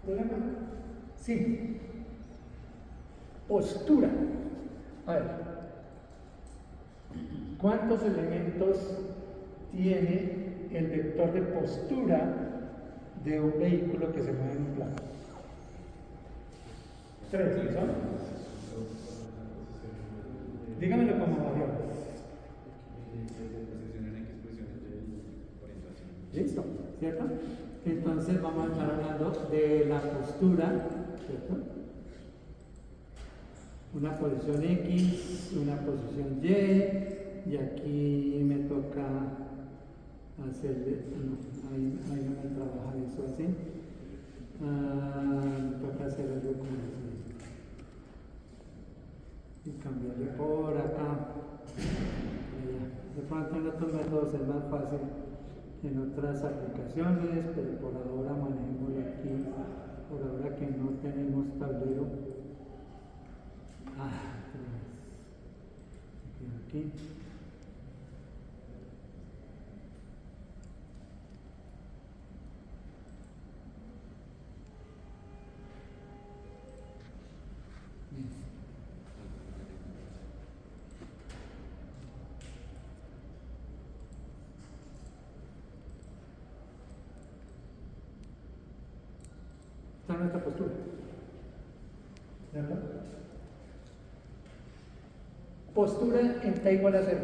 ¿Problema? Sí. Postura. A ver. ¿Cuántos elementos tiene el vector de postura de un vehículo que se mueve en un plano? 3, ¿sí son? Dígamelo como variables. ¿Listo? ¿Cierto? Entonces vamos a estar hablando de la postura, ¿cierto? Una posición X, una posición Y, y aquí me toca hacerle, no, ahí no me trabaja eso así. Me toca hacer algo como así. Y cambiarle por acá. De pronto en otros métodos es más fácil en otras aplicaciones, pero por ahora manejémoslo aquí, por ahora que no tenemos tablero. Aquí. Está en nuestra postura. ¿De acuerdo? Postura en T igual a 0.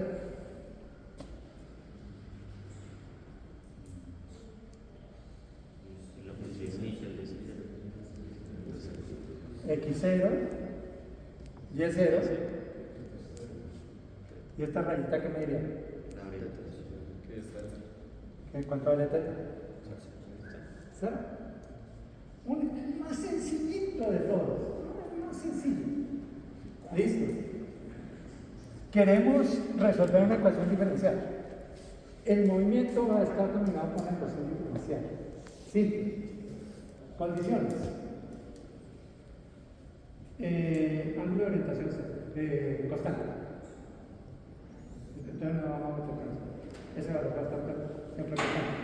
X0, Y0. ¿Y esta rayita qué me diría? ¿En cuánto vale teta? 0. El más sencillito de todos. El más sencillo. ¿Listo? Queremos resolver una ecuación diferencial. El movimiento va a estar dominado por una ecuación diferencial. Simple. Condiciones. Ángulo de orientación constante. Entonces no vamos a meter con eso. Ese valor va a estar siempre constante.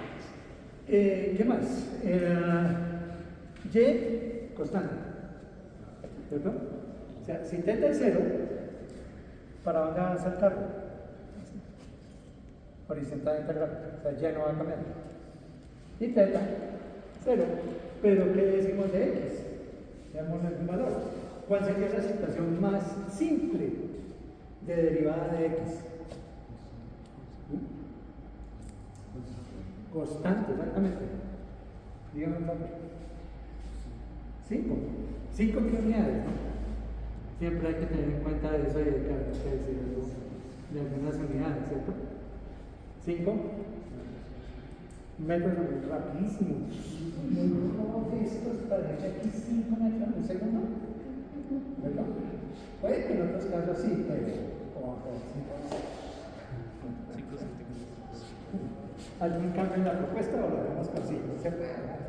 ¿Qué más? Y constante. ¿Cierto? O sea, si teta es 0, ¿para dónde avanza el carro? Horizontalmente gráfica. O sea, ya no va a cambiar. Y teta, 0. Pero ¿qué decimos de x? Veamos el valor. ¿Cuál sería la situación más simple de derivada de x? Constante, exactamente. Dígame el valor. 5. 5 unidades, ¿no? Siempre hay que tener en cuenta eso y hay que decir algo de algunas unidades, ¿cierto? 5 metros rapidísimo. Muy de estos para decir aquí 5 metros en un segundo. ¿Verdad? Puede que en otros casos sí, pero como por 5. ¿Algún cambio en la propuesta o lo dejamos con 5? Se puede hablar.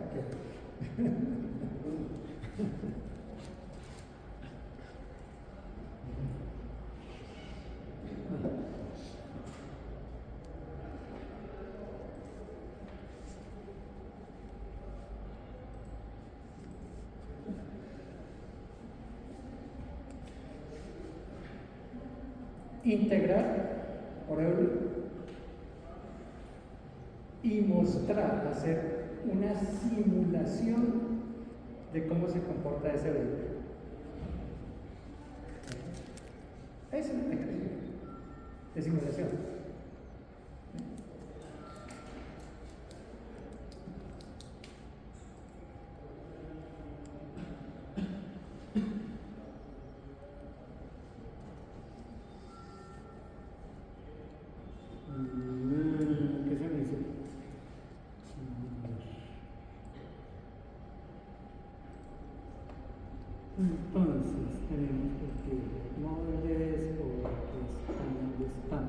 Integrar por Euler y mostrar, hacer una simulación de cómo se comporta ese vehículo. Esa es la técnica de simulación. ¿Qué se me dice? Entonces tenemos que móviles porque ¿dónde están?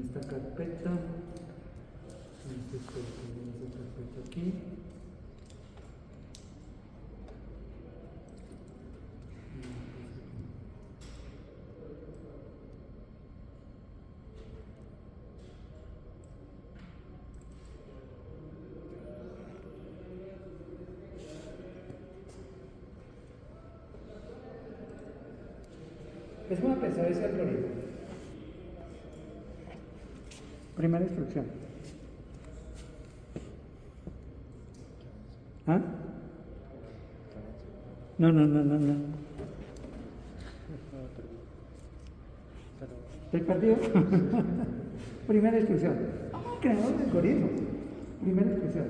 Esta carpeta Entonces, tenemos esta carpeta aquí. Es bueno pensar ese algoritmo. Primera instrucción. ¿Ah? No. ¿Estoy perdido? Primera instrucción. Creador de algoritmo. Primera instrucción.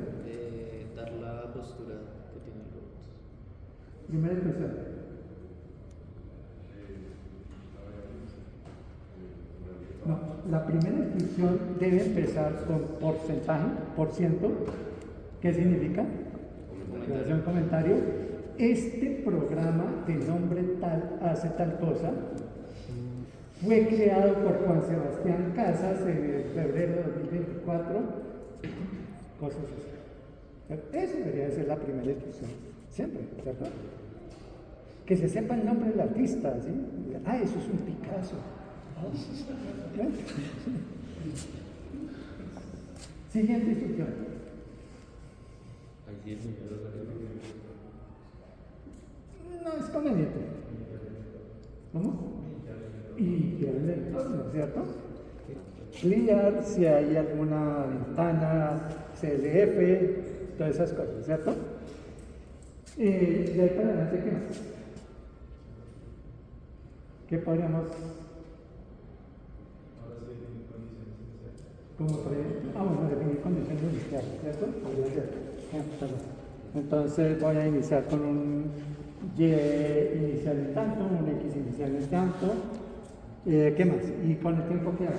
Dar la postura que tiene el robot. Primera instrucción. No, la primera instrucción debe empezar con porcentaje, por ciento. ¿Qué significa? Creación comentario. Este programa de nombre tal hace tal cosa. Fue creado por Juan Sebastián Casas en febrero de 2024. Cosas así. Eso debería ser la primera instrucción. Siempre, ¿cierto? Que se sepa el nombre del artista, ¿sí? Ah, eso es un Picasso. Siguiente instrucción. No es conveniente. ¿Cómo? Y el entorno, ¿cierto? Clear, si hay alguna ventana, CLF, todas esas cosas, ¿cierto? De ahí para adelante, ¿qué más? ¿Qué podríamos? Como bueno, definir condiciones iniciales, ¿cierto? Podría ser. Entonces voy a iniciar con un Y inicial en tanto, un X inicial en tanto. ¿Qué más? ¿Y con el tiempo qué hago?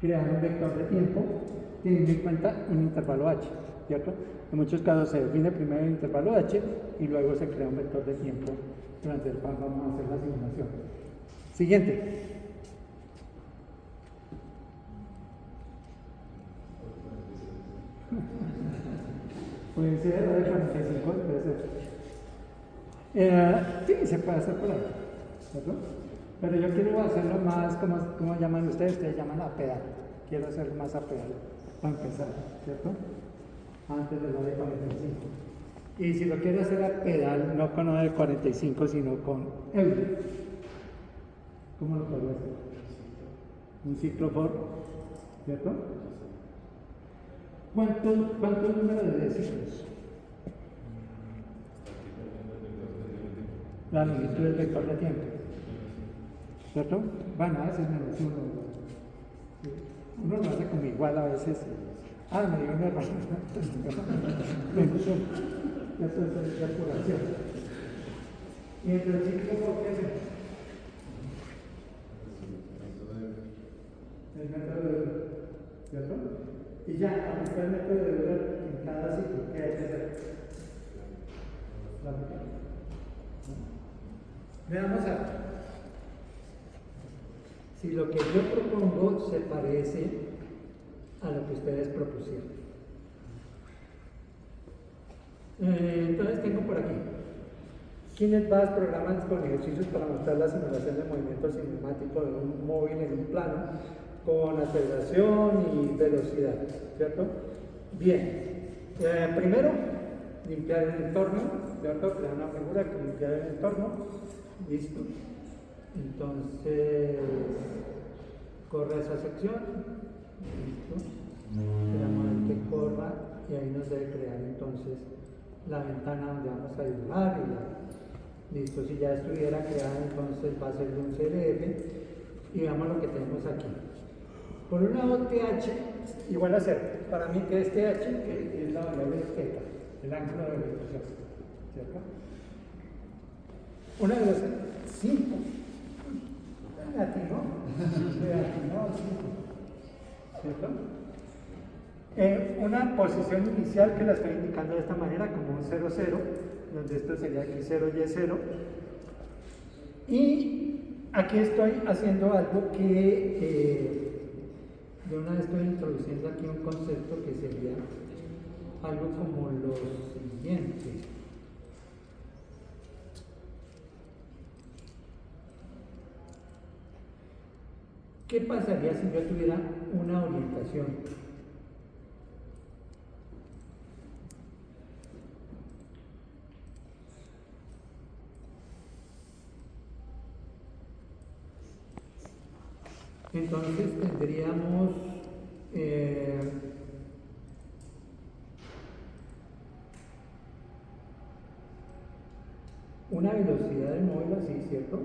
Crear un vector de tiempo teniendo en cuenta un intervalo h, ¿cierto? En muchos casos se define primero el intervalo h y luego se crea un vector de tiempo durante el cual vamos a hacer la simulación. Siguiente. Puede ser de 45, puede ser. Sí, se puede hacer por ahí, ¿cierto? Pero yo quiero hacerlo más, ¿cómo llaman ustedes? Ustedes llaman a pedal. Quiero hacerlo más a pedal, para empezar, ¿cierto? Antes de lo de 45. Y si lo quiero hacer a pedal, no con lo de 45, sino con Euler. ¿Cómo lo puedo hacer? Un ciclo for, ¿cierto? ¿Cuánto número de ciclos? La longitud del vector de tiempo, ¿cierto? Bueno, a veces menos uno lo hace como igual a veces. Me dio un error. Menos uno. Eso es calculación. Y entre el ciclo, ¿por qué hacemos? El método de Euler, ¿cierto? Y ya, aplicar el método de Euler en cada ciclo, ¿qué hay que hacer? La mitad. Veamos algo. Si lo que yo propongo se parece a lo que ustedes propusieron. Entonces tengo por aquí KinectBus, programas con ejercicios para mostrar la simulación de movimiento cinemático de un móvil en un plano con aceleración y velocidad, ¿cierto? Bien, primero limpiar el entorno, ¿cierto? Crear una figura que limpiar el entorno, listo. Entonces corre esa sección, listo. Esperamos que corra y ahí nos debe crear entonces la ventana donde vamos a dibujar y listo. Si ya estuviera creada, entonces va a ser un CLF y veamos lo que tenemos aquí. Por un lado, TH igual a 0. Para mí, que es TH, que es la variable θ, el ángulo de evolución, ¿cierto? Una de las 5. Latino, ¿cierto? Una posición inicial que la estoy indicando de esta manera, como un 0, 0, donde esto sería X0, Y0. Y aquí estoy haciendo algo que De una vez estoy introduciendo aquí un concepto que sería algo como lo siguiente. ¿Qué pasaría si yo tuviera una orientación? Entonces tendríamos una velocidad del móvil así, ¿cierto?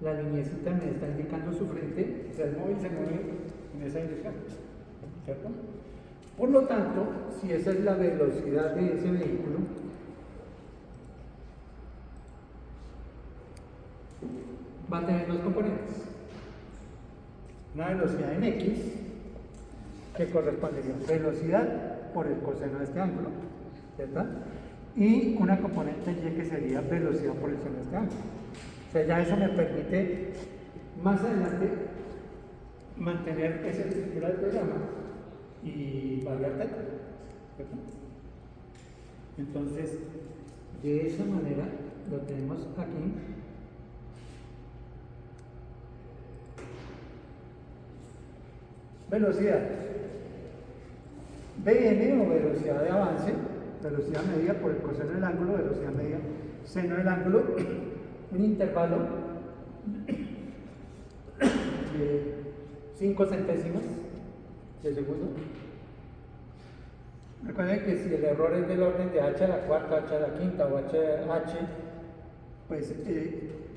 La lineecita me está indicando su frente, o sea, el móvil se mueve en esa dirección, ¿cierto? Por lo tanto, si esa es la velocidad de ese vehículo, va a tener dos componentes. Una velocidad en X, que correspondería a velocidad por el coseno de este ángulo, ¿cierto? Y una componente Y que sería velocidad por el seno de este ángulo. O sea, ya eso me permite más adelante mantener esa estructura del programa y variar θ, ¿cierto? Entonces, de esa manera lo tenemos aquí. Velocidad Bn o velocidad de avance, velocidad medida por el coseno del ángulo, velocidad medida seno del ángulo, un intervalo de 5 centésimas de segundo. Recuerden que si el error es del orden de h a la cuarta, h a la quinta o h, pues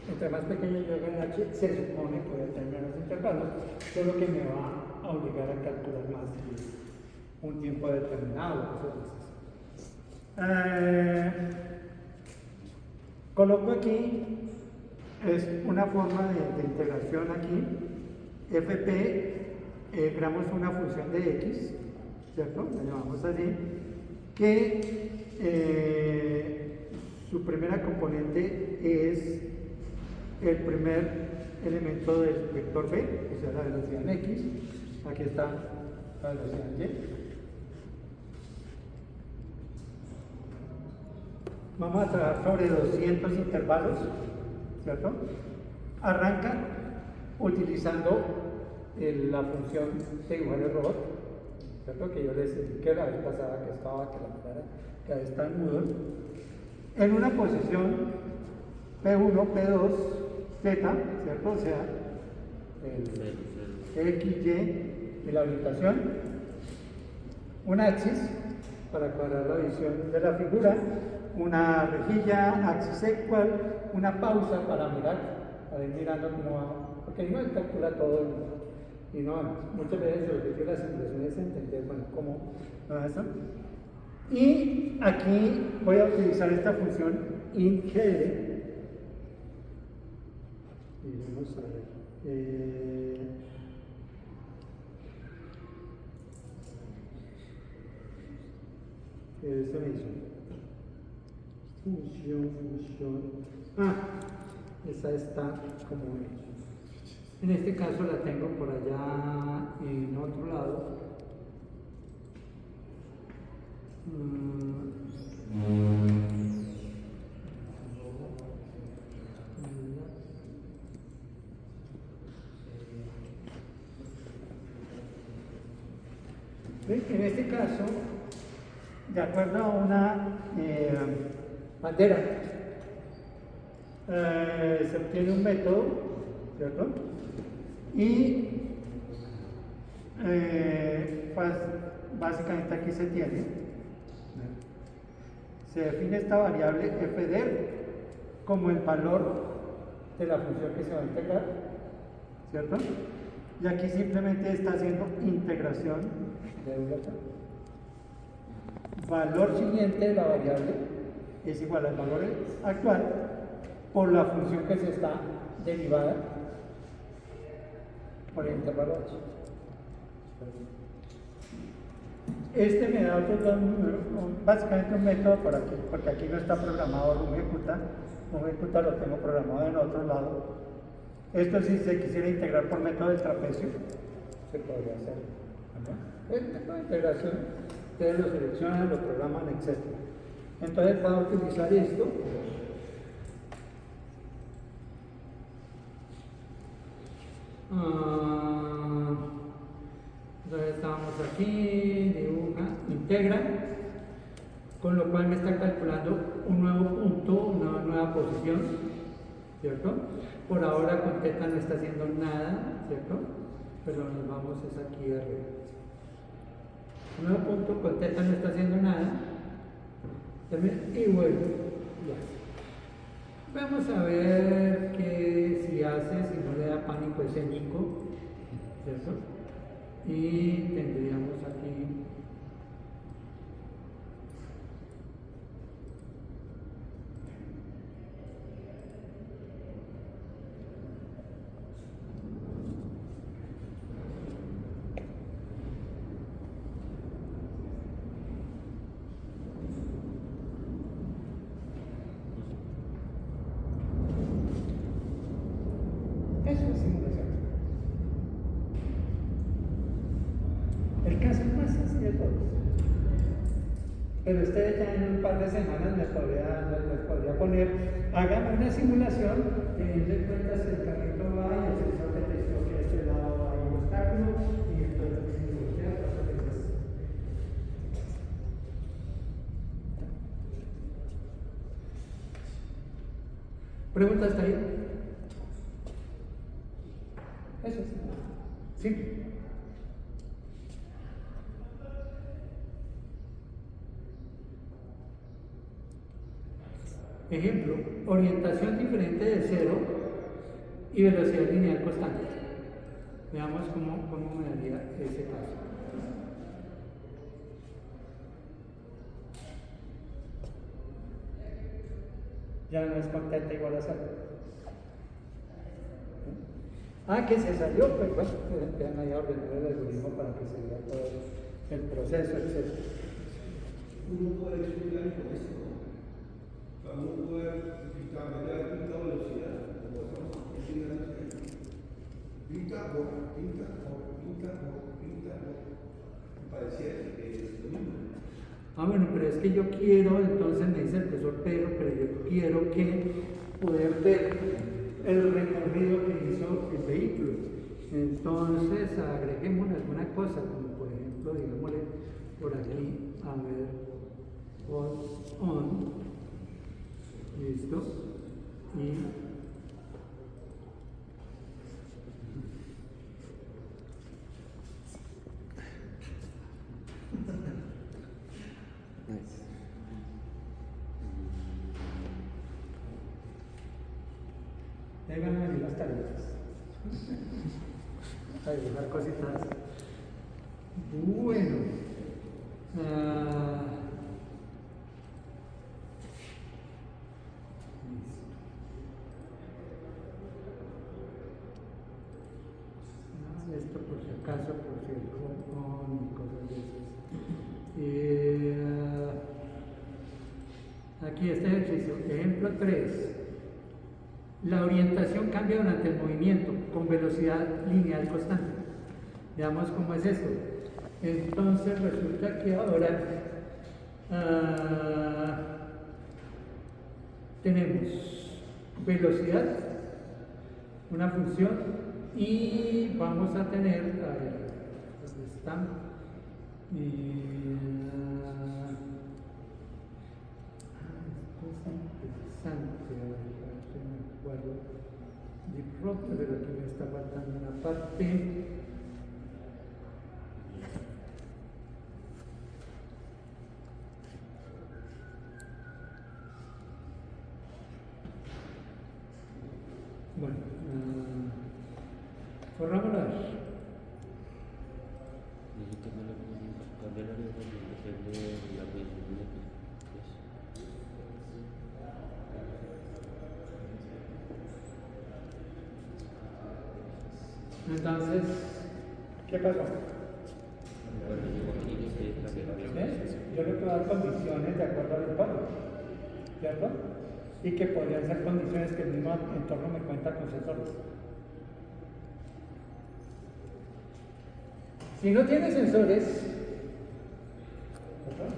entre más pequeño yo haga el h, se supone que voy a tener menos intervalos, solo que me va a obligar a calcular más de un tiempo determinado. Coloco aquí, es una forma de integración aquí, fp, creamos una función de x, ¿cierto? La llamamos así, que su primera componente es el primer elemento del vector b, o sea la velocidad en x, aquí está la velocidad en y. Vamos a trabajar sobre 200 intervalos, ¿cierto? Arranca utilizando la función de dibujar el robot, ¿cierto? Que yo les indiqué la vez pasada que estaba, que ahí está en Moodle. En una posición P1, P2, Z, ¿cierto? O sea, el X, Y y la orientación. Una axis para cuadrar la visión de la figura. Una rejilla, axis equal, una pausa para mirar, para ir mirando cómo va, porque no calcula todo y no, muchas veces el objetivo de la simulación es entender, bueno, cómo va eso. Y aquí voy a utilizar esta función intgl, y vamos a ver, ¿qué se me hizo? Función. Esa está como en este caso la tengo por allá en otro lado. En este caso, de acuerdo a una bandera, se obtiene un método, ¿cierto? Y básicamente aquí se define esta variable fder como el valor de la función que se va a integrar, ¿cierto? Y aquí simplemente está haciendo integración de valor siguiente de la variable es igual al valor actual por la función que se está derivada por el intervalo h. Este me da básicamente un método por aquí, porque aquí no está programado un ejecuta lo tengo programado en otro lado. Esto si se quisiera integrar por método del trapecio, se podría hacer. El tipo de integración, ustedes lo seleccionan, lo programan, etc. Entonces va a utilizar esto. Entonces estamos aquí, dibuja, integra, con lo cual me está calculando un nuevo punto, una nueva posición, ¿cierto? Por ahora con teta no está haciendo nada, ¿cierto? Pero nos vamos es aquí arriba. Un nuevo punto, con teta no está haciendo nada. Y vuelvo. Ya. Vamos a ver qué si hace, si no le da pánico escénico, ¿cierto? Y tendríamos aquí eso es simulación. El caso más sencillo de todos. Pero ustedes ya en un par de semanas les podría poner, hágame una simulación, teniendo en cuenta si el carrito va y el sensor detectó que a este lado hay un obstáculo y entonces si voltea, pasa que es. ¿Pregunta hasta ahí? Eso es simple. Ejemplo, orientación diferente de cero y velocidad lineal constante. Veamos cómo me daría ese caso. Ya no es con teta igual a 0. Que se salió, pues bueno, vean ahí a ordenar el algoritmo para que se vea todo el proceso, etc. Uno puede explicar con esto, ¿no? Uno puede cambiar la quinta velocidad, como estamos enseñando aquí. Pinta, boca, pinta, boca, pinta, boca, pinta, boca. Me parecía que es lo mismo. Bueno, pero es que yo quiero, entonces me dice el profesor Pedro, pero yo quiero que poder ver el recorrido que hizo el vehículo. Entonces agreguémosle alguna cosa, como por ejemplo, digámosle por aquí, a ver, on, listo, y ahí van a venir las tareas. A dibujar cositas. Bueno. Esto por si acaso, por si el home y cosas de esas. Aquí este ejercicio, ejemplo 3. La orientación cambia durante el movimiento con velocidad lineal constante. Veamos cómo es esto. Entonces resulta que ahora tenemos velocidad, una función, y vamos a tener, a ver, ¿dónde está? Esto es interesante, a ver, si me acuerdo. Deep Rock, pero aquí me está faltando una parte. Bueno, corrámosla. Entonces, ¿qué pasó? Yo le puedo dar condiciones de acuerdo al entorno, ¿cierto? Y que podrían ser condiciones que el mismo entorno me cuenta con sensores. Si no tiene sensores, ¿verdad?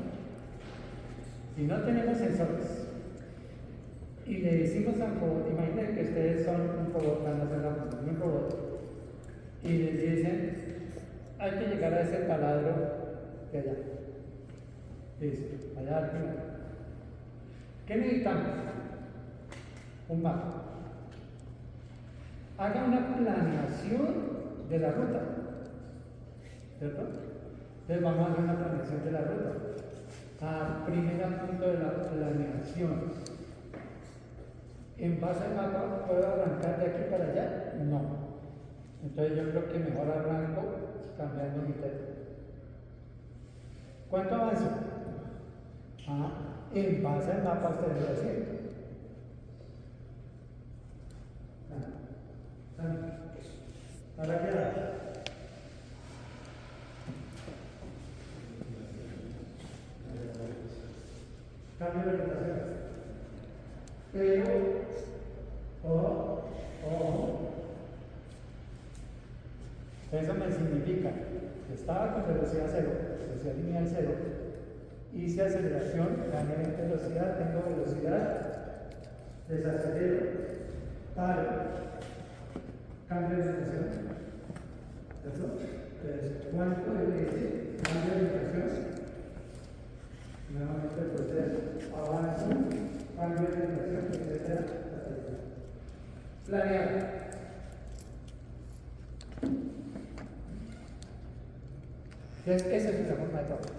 Si no tenemos sensores y le decimos a un robot, imaginen que ustedes son un robot, van a hacer un robot, y les dicen, hay que llegar a ese taladro de allá. Dice, allá al final. ¿Qué necesitamos? Un mapa. Haga una planeación de la ruta, ¿cierto? Entonces vamos a hacer una planeación de la ruta. Primer punto de la planeación. ¿En base al mapa puedo arrancar de aquí para allá? No. Entonces yo creo que mejor arranco cambiando mi texto. ¿Cuánto avanzo? En base al mapa ustedes lo deciden. ¿Ahora qué hago? Cambio de orientación. Pero, eso me significa que estaba con velocidad cero, velocidad lineal cero, hice aceleración, gané velocidad, tengo velocidad, desacelero, paro, cambio de orientación. Entonces, ¿cuánto debe decir? Cambio de orientación. Nuevamente el proceso, avanzo, cambio de orientación, etc. Planear. Esa es una forma de trabajar.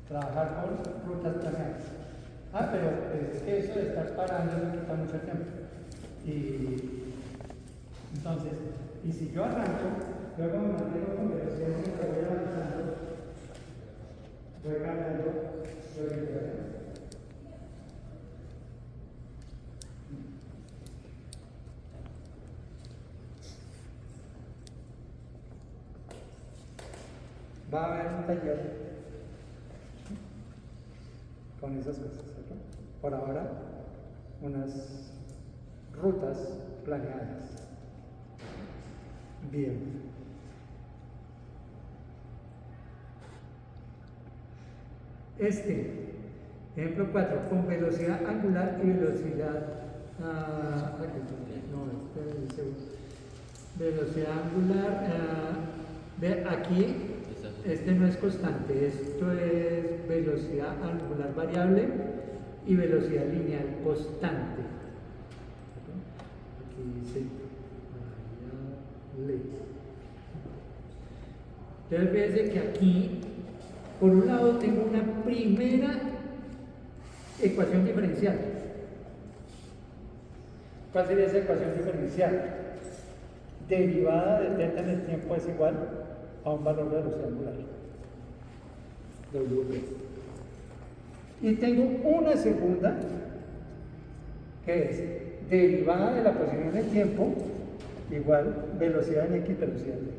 Trabajar con rutas planeadas. Pero es que eso de estar parando me quita mucho tiempo. Y entonces, y si yo arranco, luego me mantengo con velocidad y voy avanzando, voy cambiando de orientación. Va a haber un taller con esas cosas, ¿cierto? Por ahora, unas rutas planeadas. Bien. Ejemplo 4, con velocidad angular y velocidad. Velocidad angular. De aquí, no es constante, esto es velocidad angular variable y velocidad lineal constante. Aquí dice variable. Entonces fíjense que aquí, por un lado, tengo una primera ecuación diferencial. ¿Cuál sería esa ecuación diferencial? Derivada de θ en el tiempo es igual a un valor de velocidad angular, W. Y tengo una segunda, que es derivada de la posición en el tiempo igual velocidad en X velocidad en Y.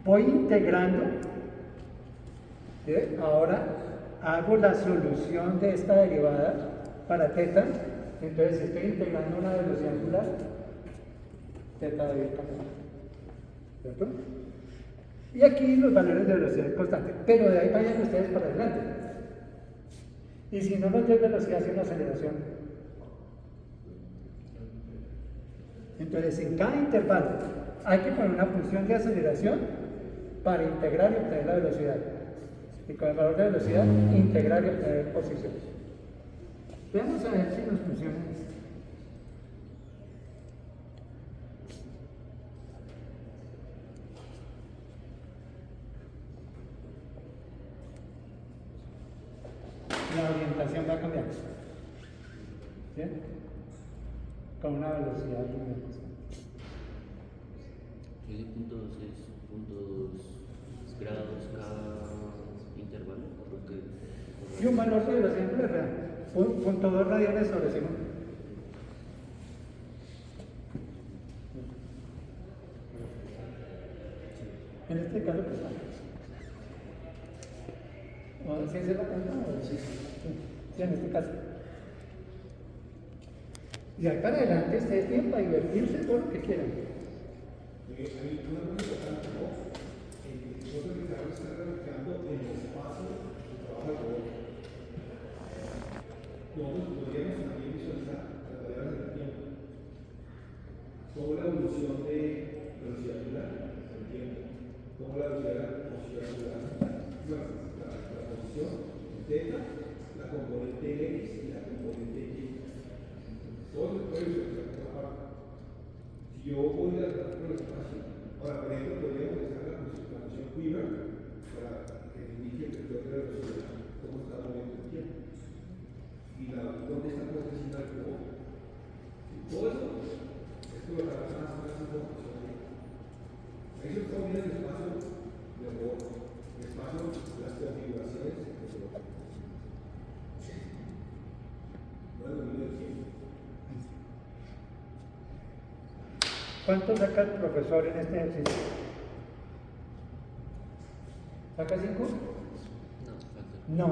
Voy integrando, ¿sí? Ahora hago la solución de esta derivada para θ, entonces estoy integrando una velocidad angular, θ debe cambiar. ¿Cierto? Y aquí los valores de velocidad constante, pero de ahí vayan ustedes para adelante. Y si no nos dio velocidad, hace una aceleración. Entonces, en cada intervalo hay que poner una función de aceleración para integrar y obtener la velocidad. Y con el valor de velocidad, integrar y obtener posición. Veamos a ver si nos funciona esto. La orientación va a cambiar. ¿Bien? Con una velocidad lineal. ¿Qué puntos es? ¿Puntos grados cada intervalo? Y un valor de velocidad angular, punto 2 radianes sobre segundo. En este caso, pues ¿sí se lo cuenta? Sí, en este caso. Y ahí para adelante ustedes tienen para divertirse todo lo que quieran. Hay una cosa importante, ¿no? Nosotros que estamos radicando en el espacio de trabajo del robot. Nosotros podríamos también visualizar las variables del tiempo. Cómo la evolución de velocidad angular del tiempo, cómo la velocidad de la posición angular, la posición delta, la componente X y la componente Y. Todo se puede visualizar por esa parte. Si yo voy a tratar con el espacio, ahora por ejemplo podríamos usar la función Weaver para que indique el vector de la velocidad, cómo está moviendo el tiempo. Y dónde está posicionado el robot. Todo eso es lo que más información hay. Ahí se está viendo el espacio del robot, el espacio de las configuraciones del robot. No es lo mismo del tiempo. ¿Cuánto saca el profesor en este ejercicio? ¿Saca 5? No, falta. No.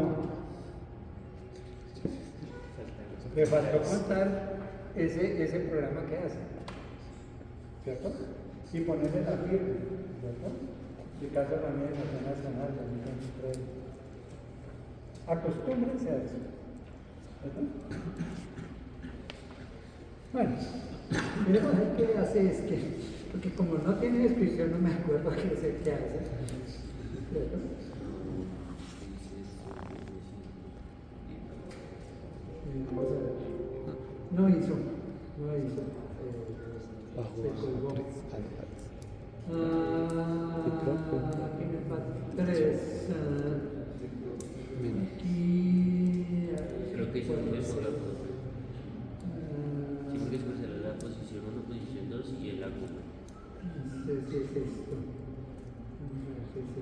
Le faltó contar ese programa que hace, ¿cierto? Y ponerle la firma, ¿cierto? Si caso la Administración Nacional, también siempre acostúmbrense a eso, ¿cierto? Bueno, miremos a ver qué hace es que, porque como no tiene descripción no me acuerdo qué es el que hace, ¿cierto? Vamos a ver. No hizo. Se colgó. Aquí me falta 3. Aquí. Creo que hizo un gesto largo. Sí, porque después era la posición 1, posición 2 y el ángulo. No sé si es esto. No sé si es esto.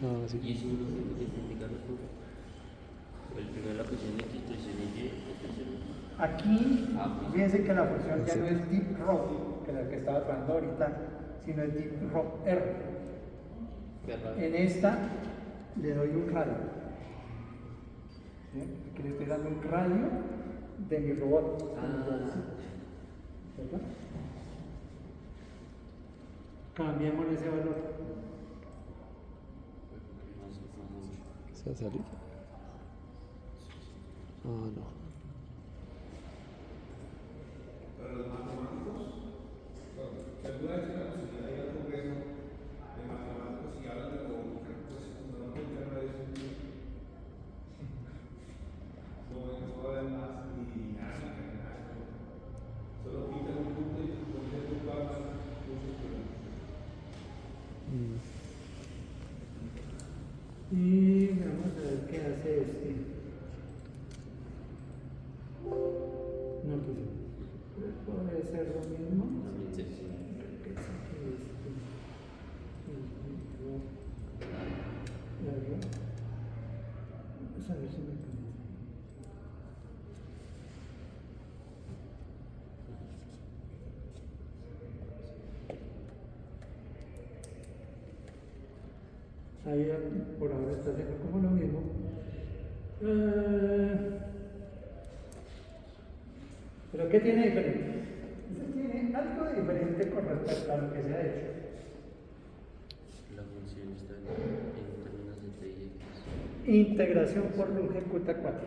No, sí. Y es uno que está indicando por el primero la posición X, posición Y, posición. Aquí, fíjense que la función ya no es deep row, que es la que estaba trabajando ahorita, sino es deep row R. En esta le doy un radio. ¿Sí? Aquí le estoy dando un radio de mi robot. ¿Verdad? Cambiamos ese valor. ¿Se va a salir? Ah, no. Para los matemáticos, alguna vez en la posibilidad de ir al congreso de matemáticos y hablan de robótica, pues normalmente no es no va a haber más ni dinámica ni nada. Solo quitan un punto y ponen un par muchos problemas. Y vamos a ver qué hace este. No, pues puede ser lo mismo. Sí. ¿Qué es este? Vamos a ver si me convence. Ahí por ahora está haciendo como lo mismo. ¿Pero qué tiene diferente? Tiene algo diferente con respecto a lo que se ha hecho. La función está en términos de T y X. Integración por lo ejecuta 4.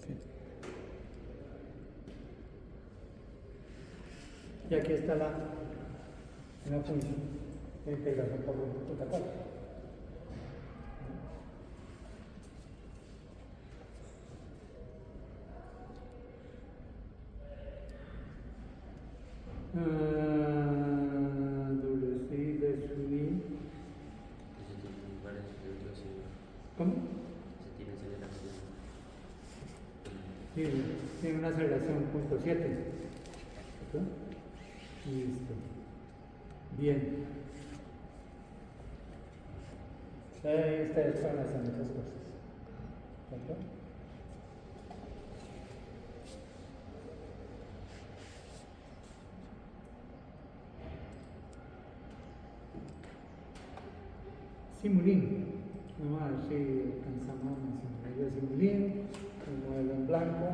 Sí. Y aquí está la función de integración por lo ejecuta 4. WC de subir. Ese tiene varias aceleraciones. ¿Cómo? Ese tiene aceleración. Sí, tiene una aceleración 0.7. Listo. Bien. Ustedes pueden hacer muchas cosas. ¿Cierto? Simulín. Vamos a ver si alcanzamos a mencionar el Simulín, el modelo en blanco.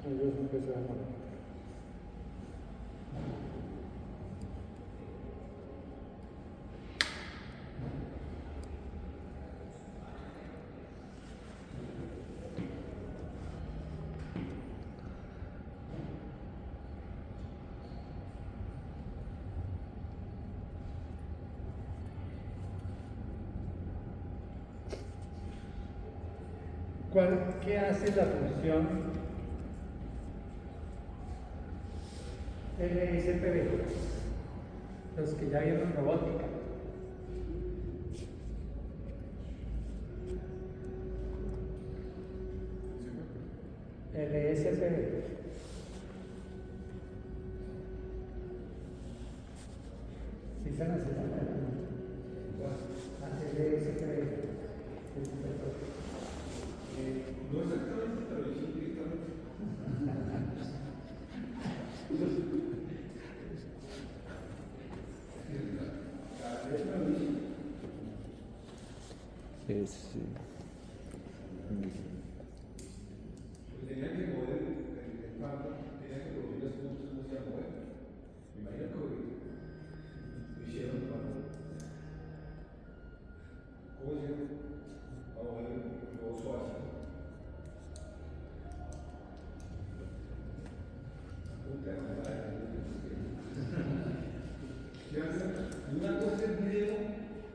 Ellos son que se van a morir. ¿Qué hace la función LSPB? Los que ya vieron robótica. LSPB. ¿Sí se llama? LSPB. No exactamente, pero sí directamente. Es. Tenía que mover el parto, tenía que producir las puntos, no se iba a mover. Me imagino que lo hicieron cuando. ¿Cómo hicieron? A mover el oso así. Una cosa es el video,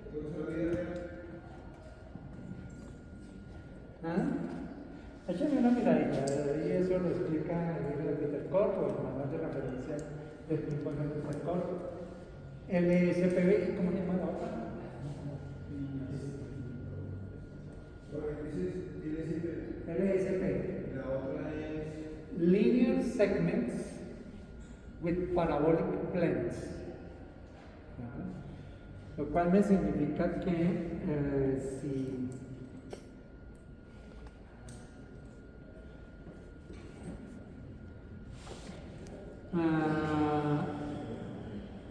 otra cosa es la vida real. ¿Ah? Échame una miradita, y eso lo explica el libro de Peter Corp o el manual de referencia del tipo de Peter Corp. LSPB, ¿cómo se llama la otra? LSP. La otra es Linear Segments with Parabolic Planes. Lo cual me significa que si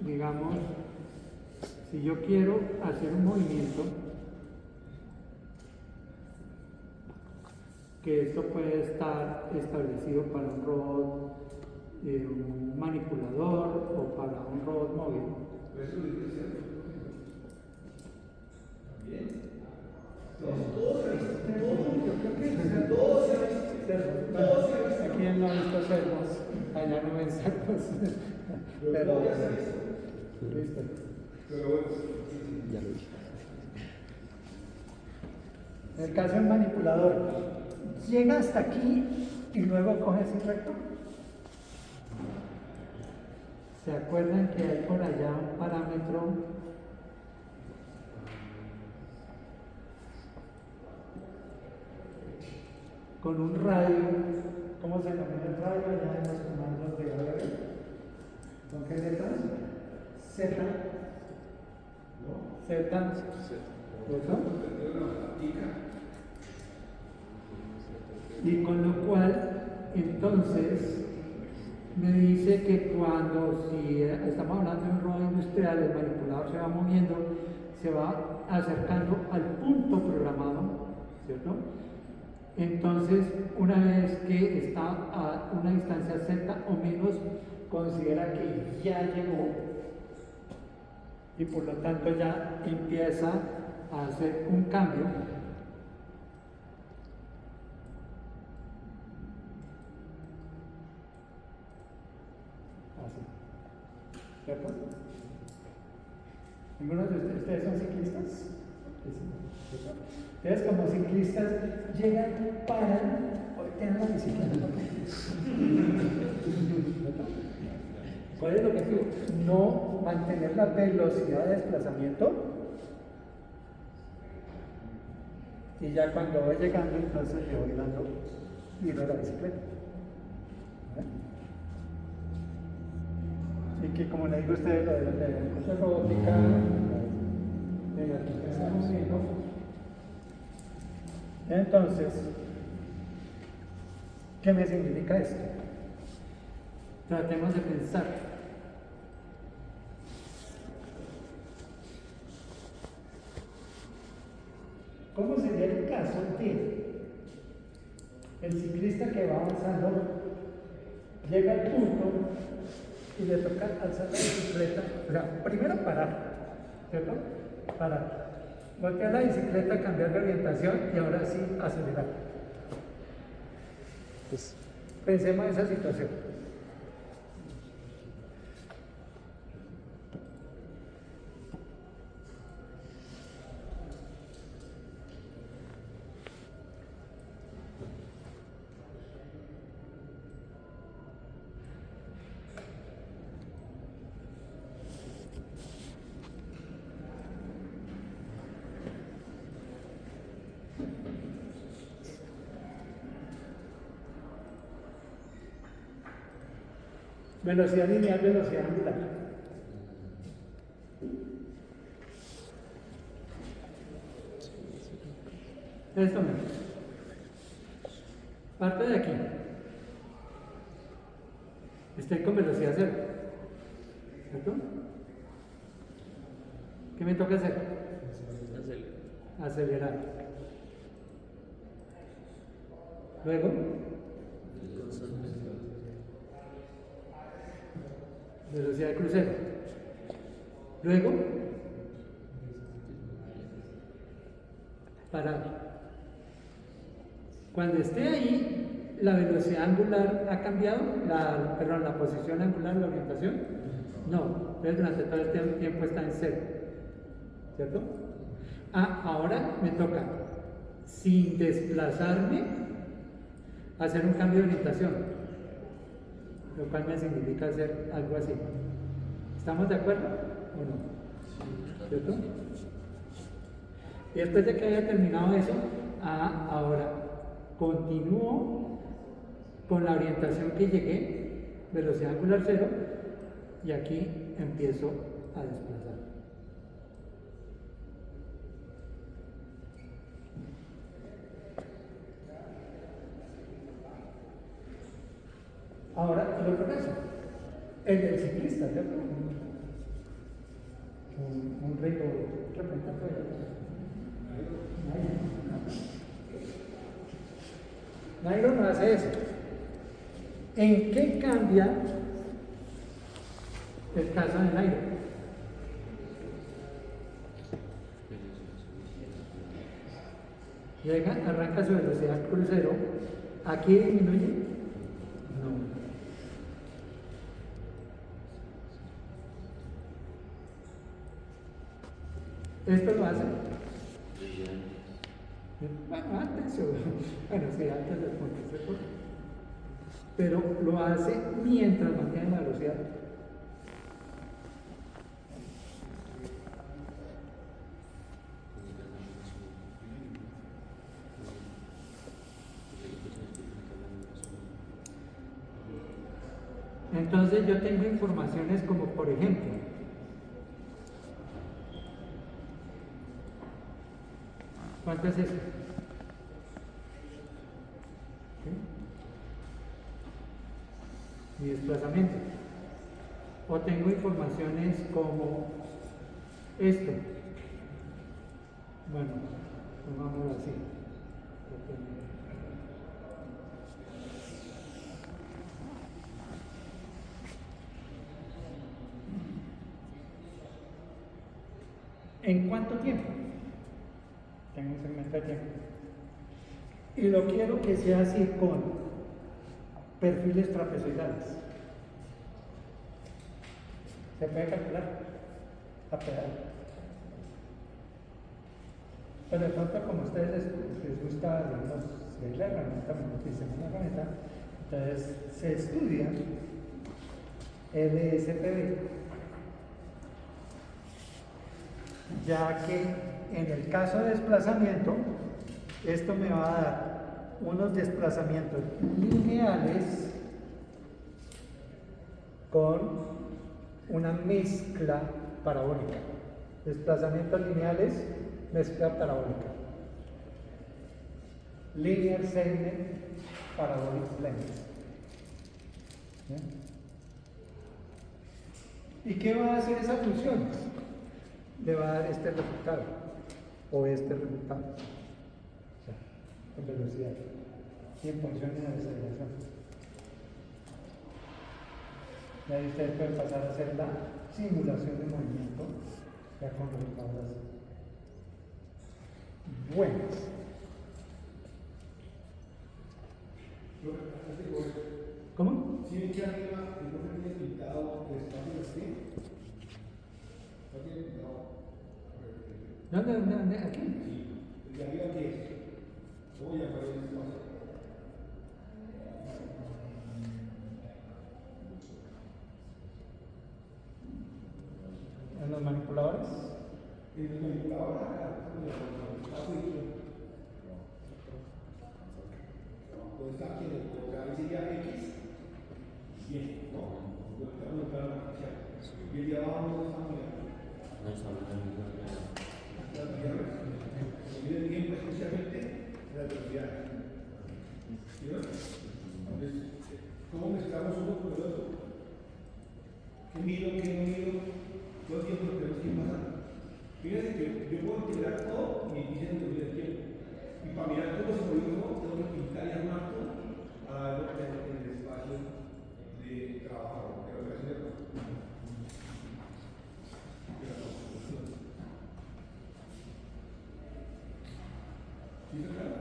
digamos, si yo quiero hacer un movimiento, que esto puede estar establecido para un robot, un manipulador o para un robot móvil. eso lo dice cierto. También. Todo se ha visto. Todo se ha visto. Todo se ha visto. Aquí no he visto cerdos, allá no ven cerdos. Pero todo ya se ha visto. Listo. Pero bueno. Ya lo dije. En el caso del manipulador, llega hasta aquí y luego coge ese recto. ¿Se acuerdan que hay por allá un parámetro con un radio? ¿Cómo se denomina el radio allá en los comandos de ABB? ¿Con qué letras? Z. ¿No? Z. ¿Cierto? Y con lo cual, entonces, me dice que cuando, si estamos hablando de un robot industrial, el manipulador se va moviendo, se va acercando al punto programado, ¿cierto? Entonces, una vez que está a una distancia z o menos, considera que ya llegó y por lo tanto ya empieza a hacer un cambio. Así. ¿Cierto? ¿Ninguno de ustedes son ciclistas? ¿Cierto? Ustedes como ciclistas llegan, paran, voltean la bicicleta. ¿Cuál es el objetivo? No mantener la velocidad de desplazamiento. Y ya cuando voy llegando, entonces le voy dando giro a la bicicleta. Y que como le digo a ustedes, lo de la robótica, de aquí que estamos viendo. Entonces, ¿qué me significa esto? Tratemos de pensar. ¿Cómo sería el caso de el ciclista que va avanzando llega al punto y le toca alzar la bicicleta, o sea, primero parar, ¿cierto? Parar. Voltear la bicicleta, cambiar de orientación y ahora sí acelerar. Pues, Pensemos en esa situación. Velocidad lineal, velocidad angular. Esto mismo. Parte de aquí. Estoy con velocidad cero. ¿Cierto? ¿Qué me toca hacer? Acelerar. Luego, velocidad de crucero. Luego, parar. Cuando esté ahí, la velocidad angular ha cambiado, perdón, la posición angular, la orientación, no. Entonces durante todo el tiempo está en cero. ¿Cierto? Ahora me toca, sin desplazarme, hacer un cambio de orientación, lo cual me significa hacer algo así. ¿Estamos de acuerdo o no? ¿Cierto? Y después de que haya terminado eso, ahora continúo con la orientación que llegué, velocidad angular cero, y aquí empiezo a desplazar. Ahora, el otro caso, el del ciclista, ¿cierto? Un rico representante de Nairo no hace eso. ¿En qué cambia el caso de Nairo? Llega, arranca su velocidad crucero, ¿aquí disminuye? No. ¿Esto lo hace? Bueno, antes, bueno, sí, antes del punto, ¿cierto? Pero lo hace mientras mantiene la velocidad. Entonces yo tengo informaciones como, por ejemplo, ¿cuánto es eso? ¿Sí? Mi desplazamiento. O tengo informaciones como esto. Bueno, pongámoslo así. ¿En cuánto tiempo? Tengo un segmento de tiempo. Y lo quiero que sea así con perfiles trapezoidales. ¿Se puede calcular? A pedal. Pero de pronto, como a ustedes les gusta, digamos, si la herramienta, utilizan la herramienta, entonces se estudia LSPB, ya que en el caso de desplazamiento, esto me va a dar unos desplazamientos lineales con una mezcla parabólica. Desplazamientos lineales, mezcla parabólica. Linear segment parabolic length. ¿Y qué va a hacer esa función? Le va a dar este resultado o este resultado, o sea, en velocidad y en función de la desaceleración. Y ahí ustedes pueden pasar a hacer la simulación de movimiento ya con resultados así. Bueno. ¿Cómo? Si ven que arriba el profe tiene pintado el espacio así. ¿No tiene pintado? ¿Dónde? ¿Aquí? Sí. ¿El de arriba qué es? ¿Cómo llamar el espacio? ¿En los manipuladores? En el manipulador acá, ¿cómo llaman? ¿Dónde está aquí? Ahí sería X. Bien, ¿no? Estamos en la artificial. Y el de abajo no está mirando. No está hablando Mide el tiempo especialmente la velocidad. ¿Sí, no? Entonces, ¿cómo mezclamos uno con el otro? ¿Qué mido, qué no mido? Todo el tiempo lo tenemos que ir pasando. Fíjense que yo puedo integrar todo y dicen que mide el tiempo. Y para mirar cómo se movió todo, tengo que pintar y armar todo a lo que en el espacio de trabajo, de operación de trabajo. ¿Sí se claro?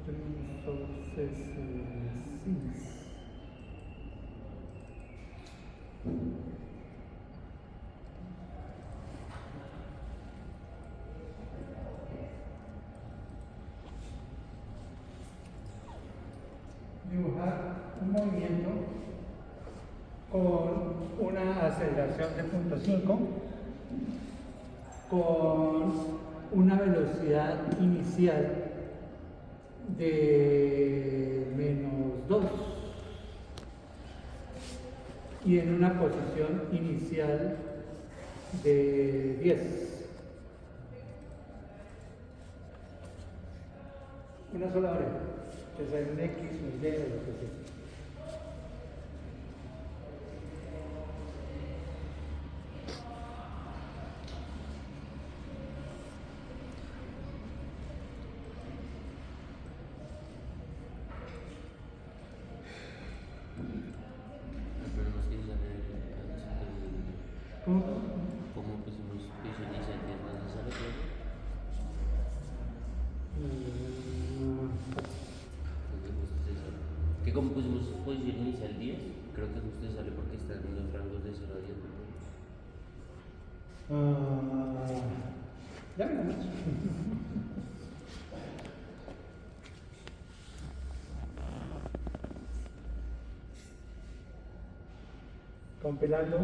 Entonces, sí. Dibujar un movimiento con una aceleración de 0.5 con una velocidad inicial de -2 y en una posición inicial de 10. Una sola hora, que sea un X, un Y o lo que sea. pero no sé si sale ¿Cómo? ¿Cómo pusimos que se dice que no se sale todo? Que como pusimos posición inicial 10, creo que justo sale porque está en los rangos de 0 a 10. Ya veremos. Compilando.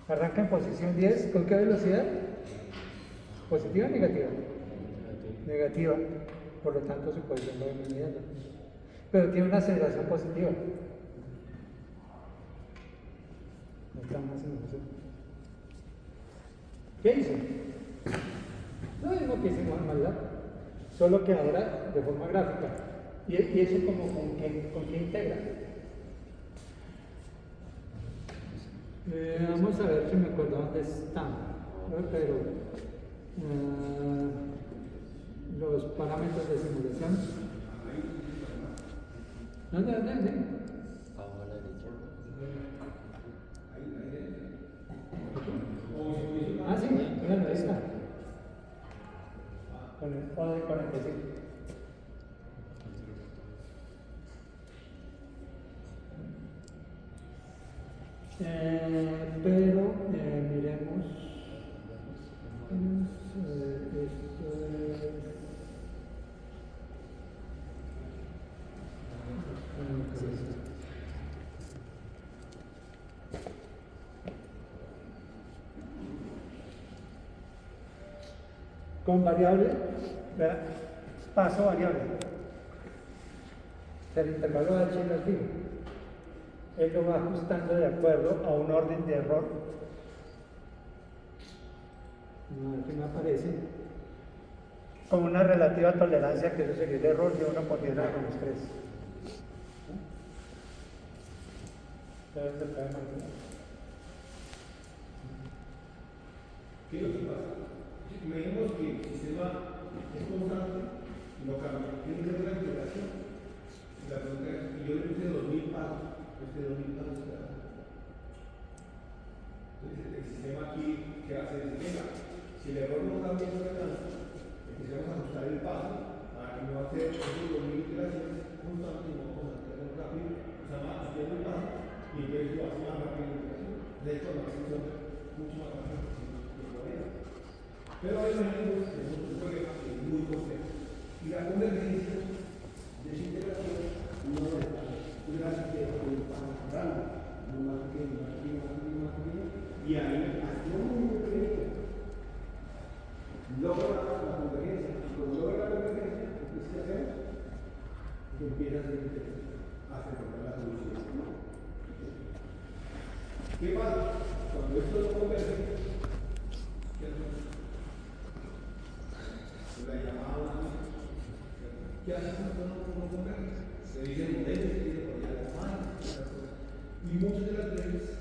Arranca en posición 10, ¿con qué velocidad? ¿Positiva o negativa? Negativa, por lo tanto su posición va disminuyendo. Pero tiene una aceleración positiva. No está más en eso. ¿Qué hizo? Lo mismo que hicimos en MATLAB, solo que ahora de forma gráfica. ¿Y eso como con qué integra? Vamos a ver si me acuerdo dónde están. Pero los parámetros de simulación. ¿Dónde? Abajo a la derecha. Ah, sí, claro, ahí está. Con el O de 45. Pero miremos. Esto es. Con variable, ¿verdad? Paso variable. El intervalo H no es fijo. Él lo va ajustando de acuerdo a un orden de error. Aquí me aparece. Con una relativa tolerancia, que eso sería el error de 1 por 10 a menos 3. Entonces se puede imaginar. ¿Qué es lo que pasa? Imaginemos que el sistema es constante y no cambia. Tiene que haber una integración. Y la pregunta es, y yo le puse 2000 pasos, este 2000 pasos será. Entonces el sistema aquí, ¿qué hace? Dice, venga, si el error no cambia sobre tanto, empezamos a ajustar el paso para que no va a ser esos 2000 iteraciones constantes y no vamos a hacerlo rápido, o sea, más haciendo el paso y entonces lo hace más rápido la iteración. De hecho, lo hace mucho más rápido que lo podría. Pero hay imaginemos que es un problema que es muy complejo. Y la convergencia de esa integración no es un arquitecto de un paso grande, uno más pequeño, más pequeño, más pequeño, más pequeño, y ahí hacia un muy pequeño logra la convergencia. Y cuando logra la convergencia, entonces ¿qué hacemos? Empieza a hacer encontrar la solución. ¿Qué pasa? Cuando esto no converge, ¿qué hacemos? La llamada, ¿qué hacemos cuando no converge? Se dicen modelos, se dicen por allá las manos, y muchas de las veces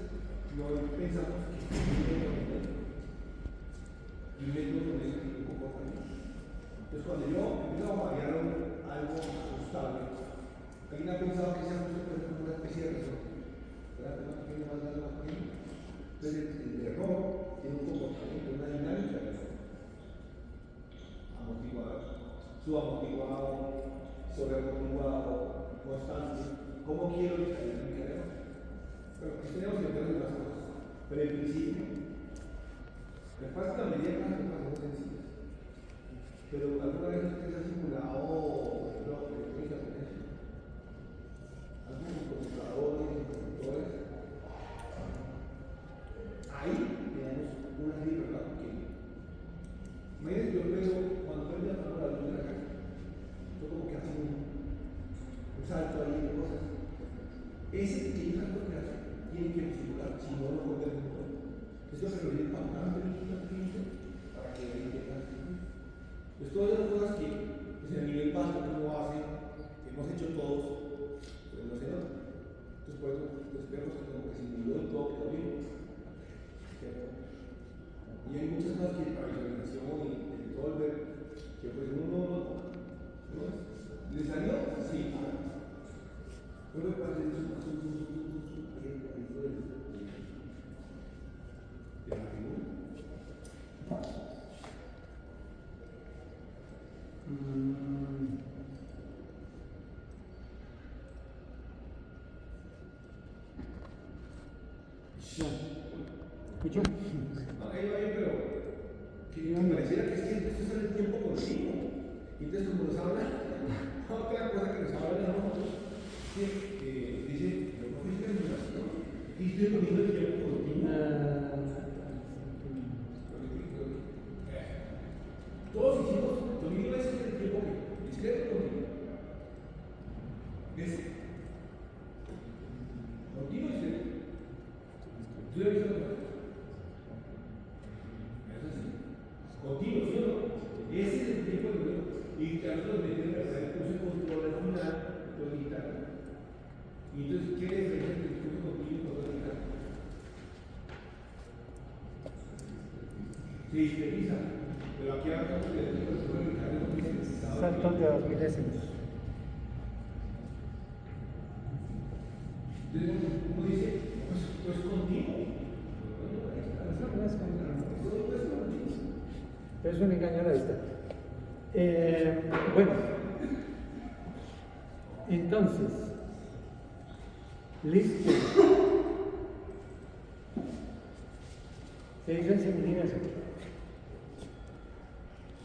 no pensamos que es un método. Y un método con ese tipo de comportamiento. Entonces, cuando yo empiezo a variar algo ajustable, alguien ha pensado que ese ajuste puede ser como una especie de resorte. ¿Verdad? Más pequeño, más grande, más pequeño. Entonces, el error tiene un comportamiento, una dinámica de error. Amortiguado, subamortiguado, sobreamortiguado, constante. ¿Cómo quiero que sea la dinámica de error? Pero aquí tenemos que ver las cosas. Pero en principio, me pasa la medida que las cosas son sencillas. Pero alguna vez usted ha simulado lo que es la potencia. Algunos computadores, computadores. Ahí tenemos una libertad pequeña. Imagínense, yo veo cuando prende la luz de la casa, yo como que hace un salto ahí de cosas. Ese pequeño salto que hace tiene que simular, si no lo puede descubrir. Esto se lo dice tan pequeñito para que vean que está así. Pues todas esas cosas que pues en el nivel básico que uno hace, que hemos hecho todos, pues no se nota. Entonces por eso pues vemos que como que simuló y todo quedó bien. Y hay muchas cosas que para visualización y resolver, que pues uno ¿no? ¿Le salió? Sí. Uno puede hacer de la figura. ¿Escuchó? Ahí va bien, pero que pareciera que esto es el tiempo continuo. Y entonces, como nos habla, otra cosa que nos habla de nosotros, que dice, yo no fui de simulación, y estoy poniendo el tiempo continuo. Todos hicimos lo mismo, es el tiempo que discreto continuo. Es continuo y discreto. ¿Tú ya viste lo que pasa? Continuo, ¿sí o no? Ese es el tiempo de y que a nosotros nos meten en el control al final se dispersa. Pero aquí hablamos de Saltos de 2 milésimos. entonces uno dice, pues continuo. Eso no es continuo. Es un engaño a la vista. Bueno, entonces, listo. Se hizo en Simulín eso.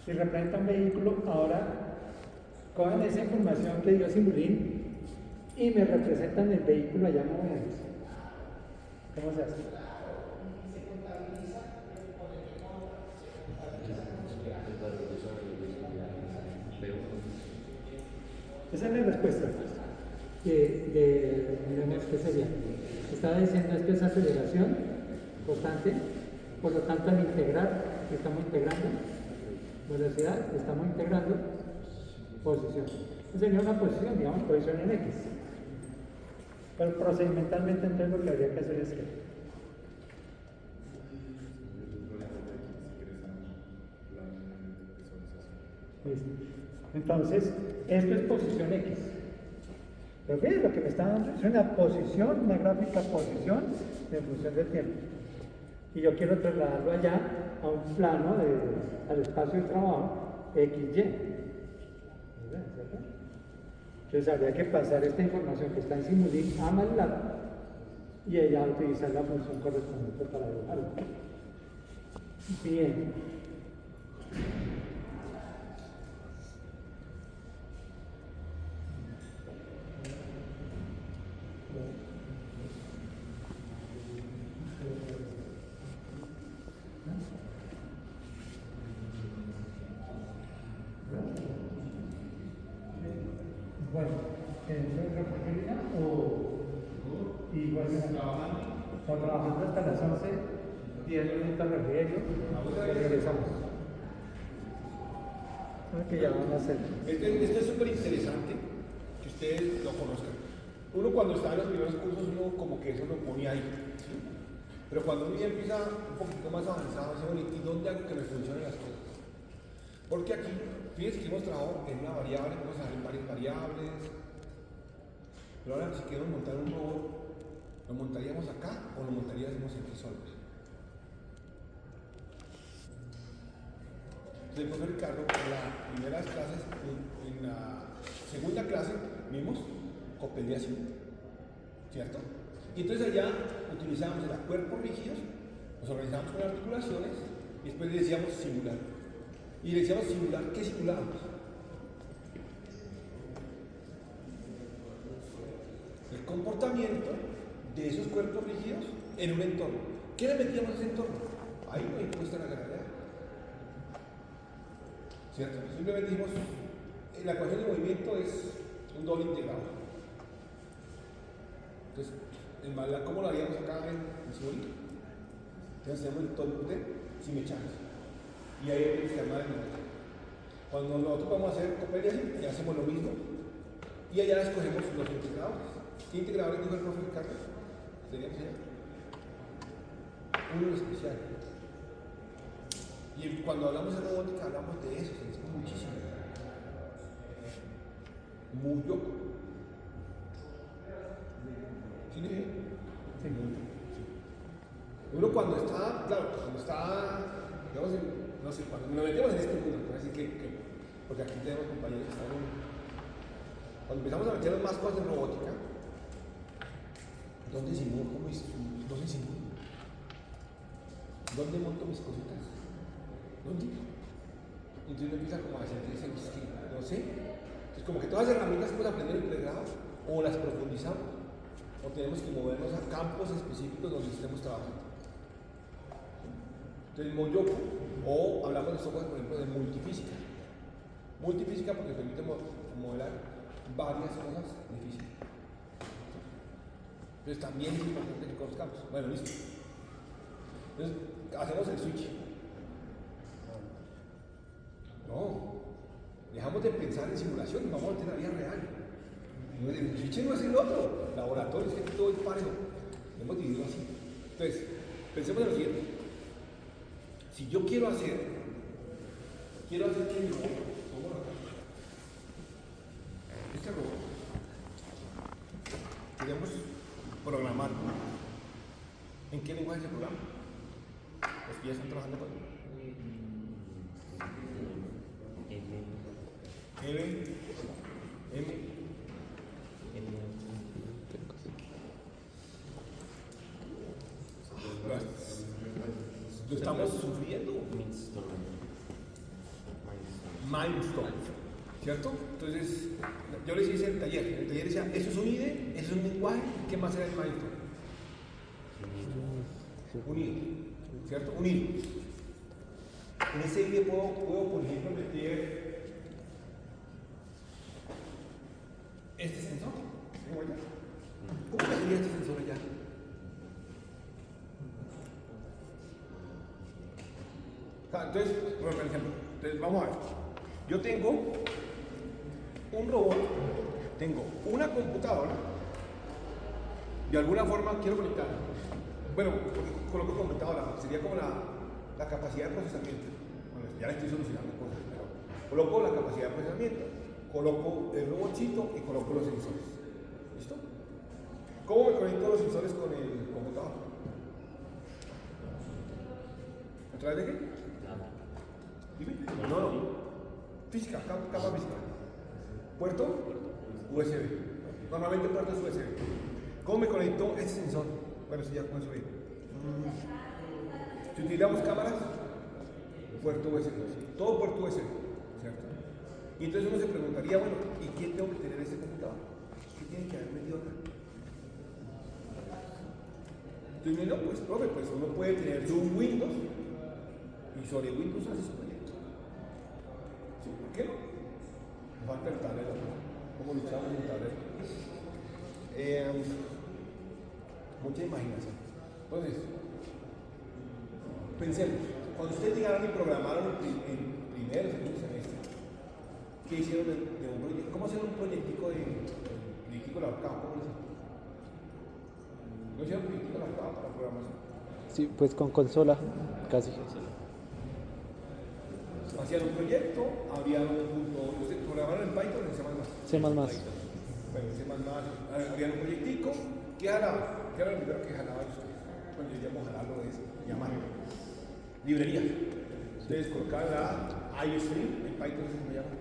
Si representa un vehículo, ahora cojan esa información que dio Simulín y me representan el vehículo allá moviéndose. ¿Cómo se hace? Esa es la respuesta. Digamos, ¿qué sería? Estaba diciendo es que es aceleración constante, por lo tanto al integrar, estamos integrando velocidad, estamos integrando posición. Esa sería una posición, digamos, posición en X. Pero procedimentalmente entonces lo que habría que hacer es que listo. Entonces, esto es posición X. Pero fíjense lo que me está dando es una posición, una gráfica posición en función del tiempo. Y yo quiero trasladarlo allá a un plano al espacio de trabajo XY. Entonces habría que pasar esta información que está en Simulink a MATLAB y ella utilizar la función correspondiente para dibujarlo. Bien. Bueno, ¿entonces repetiría o igual o trabajando hasta las 11, 10 minutos al refrigerio y regresamos? Que ya van a hacer. Esto es súper interesante que ustedes lo conozcan. Uno cuando está en los primeros cursos, uno como que eso lo ponía ahí, ¿sí? Pero cuando uno ya empieza un poquito más avanzado, dice, bueno, ¿y dónde hago que me funcionen las cosas? Porque aquí, fíjense que hemos trabajado en una variable, vamos a ver varias variables. Pero ahora, si queremos montar un robot, ¿lo montaríamos acá o lo montaríamos en Resolver? Entonces, el profesor Ricardo, en las primeras clases, en la segunda clase, vimos copeliación, ¿cierto? Y entonces allá utilizamos los cuerpos rígidos, nos organizamos con articulaciones y después le decíamos simular. Y le decíamos simular, ¿qué simulábamos? El comportamiento de esos cuerpos rígidos en un entorno. ¿Qué le metíamos a ese entorno? Ahí no hay impuesta la gravedad. ¿Cierto? Simplemente dijimos, la ecuación de movimiento es un doble integrado. Entonces, en MATLAB, ¿cómo lo haríamos acá en Simulink? Entonces hacemos el top de simechajes. Y ahí hay que estar cuando nosotros vamos a hacer copeliación, ya hacemos lo mismo. Y allá escogemos los integradores. ¿Qué integradores dijo el profe Ricardo? Seríamos allá. Uno especial. Y cuando hablamos de robótica, hablamos de eso, se necesita muchísimo. Muy loco. ¿Sí? Sí. Uno cuando está, claro, cuando está, digamos, no sé, cuando nos metemos en este mundo, así porque aquí tenemos compañeros que están cuando empezamos a meternos más cosas en robótica, ¿dónde simulo? ¿Dónde simulo? ¿Dónde monto mis cositas? ¿Dónde? Y entonces uno empieza como a sentirse, no sé. Entonces como que todas las herramientas que podemos aprender en pregrado, o las profundizamos, o tenemos que movernos a campos específicos donde estemos trabajando. Entonces, Moyoku, o hablamos de software, por ejemplo, de multifísica. Multifísica porque permite modelar varias cosas de física. Entonces, también es importante que conozcamos. Bueno, listo. Entonces, hacemos el switch. No, dejamos de pensar en simulación y vamos a tener la vida real. El switch no es el otro, laboratorio, es que todo es parejo. Lo hemos dividido así. Entonces, pensemos en lo siguiente. Si yo quiero hacer que mi robot, este robot, queremos programar. ¿En qué lenguaje se programa? Los que ya están trabajando con lo estamos sufriendo. Milestone, ¿cierto? Entonces, yo les hice el taller decía, eso es un IDE, eso es un lenguaje, ¿qué más era el milestone? Un IDE, ¿cierto? Un IDE. En ese IDE puedo por ejemplo, meter este sensor. ¿Cómo metería este sensor allá? Entonces, por ejemplo, vamos a ver. Yo tengo un robot, tengo una computadora, de alguna forma quiero conectar. Bueno, porque coloco computadora, sería como la capacidad de procesamiento. Bueno, ya le estoy solucionando cosas, pero coloco la capacidad de procesamiento, coloco el robotcito y coloco los sensores. ¿Listo? ¿Cómo me conecto los sensores con el computador? ¿A través de qué? Dime. No. Física, capa física. Puerto USB. Normalmente puertos USB. ¿Cómo me conecto este sensor? Bueno, si ya con eso bien. Si utilizamos cámaras, puerto USB. Todo puerto USB, ¿cierto? Y entonces uno se preguntaría, bueno, ¿y quién tengo que tener este computador? ¿Qué tiene que haber metido acá? Entonces, no, pues, profe, pues uno puede tener un Windows y sobre Windows hace su proyecto. ¿Sí? ¿Por qué no? Falta el tablero. ¿Cómo lo usamos en el tablero? Mucha imaginación. Entonces, pensemos, cuando ustedes llegaron y programaron en primero o segundo semestre, ¿qué hicieron de un proyecto? ¿Cómo hacían un proyectico de la octava? ¿Cómo lo hicieron? ¿No hicieron un proyectico de la octava para programación? Sí, pues con consola, casi. Hacían un proyecto, había un punto, ¿ustedes programaron en Python o en C++? C++. Bueno, en C++, había un proyectico, ¿qué jalaba? ¿Qué era lo primero que jalaban ustedes? Cuando diríamos jalarlo es llamar. Librerías. Ustedes colocaban la iStream, en Python se llama.